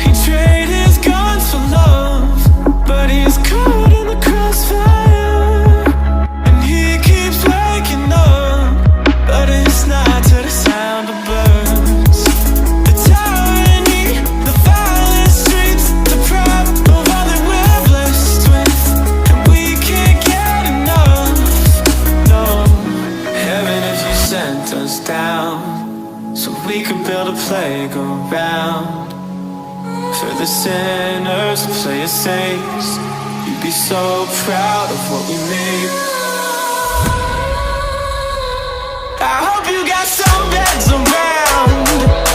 He traded his guns for love, but he's caught in the crossfire. And he keeps waking up, but it's not to the sound of birds. The tyranny, the violent streets, the pride of all that we're blessed with, and we can't get enough. No, heaven, if you sent us down so we could build a playground for the sinners to play as saints, you'd be so proud of what we made. I hope you got some beds around,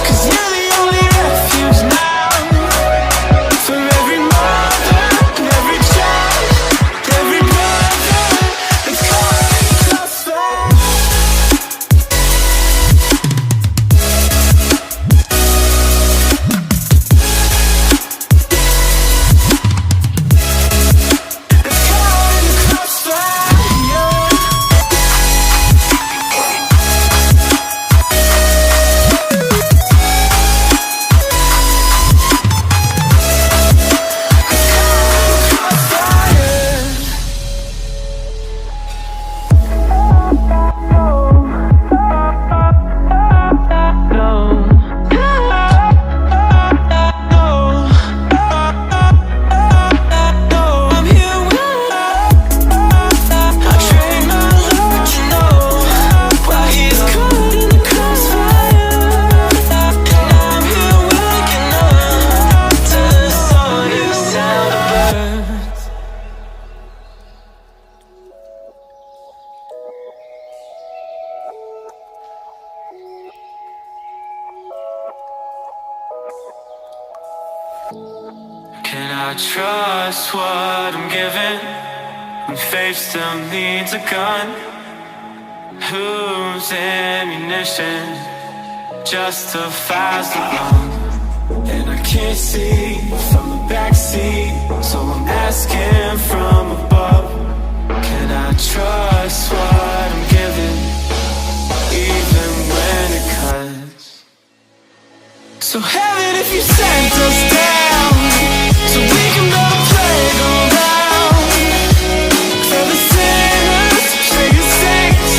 'cause you're the only refuge now. For every mother and every child, every brother that's caught in the crossfire. Can I trust what I'm given when faith still needs a gun? Whose ammunition justifies the wrong? And I can't see from the backseat, so I'm asking from above. Can I trust what I'm given, even when it cuts? So heaven, if you sent us down so we can build a playground for the sinners, for your saints,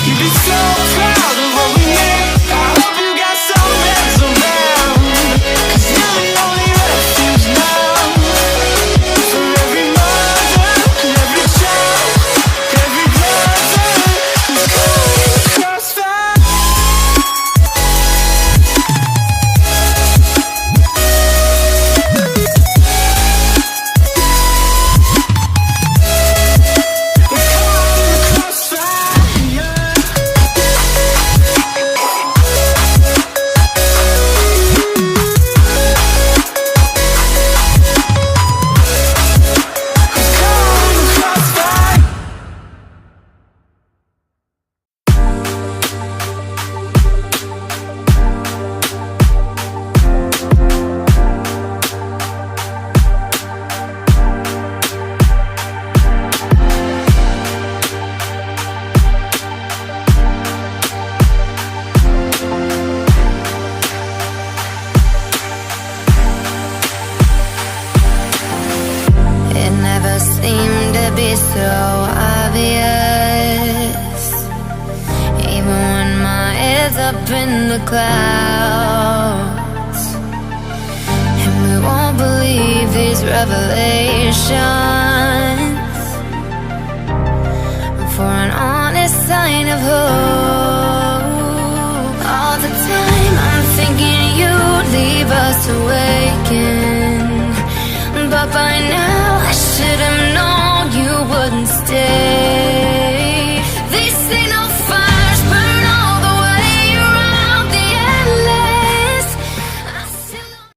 you'd be so proud of what we made. I hope you got some beds around, 'cause you're the only refuge now. For every mother and every child, every brother who's caught in the crossfire. Seemed to be so obvious, even when my head's up in the clouds. And we won't believe these revelations for an honest sign of hope. All the time I'm thinking you'd leave us awakened, but by now I should have known you wouldn't stay. They say no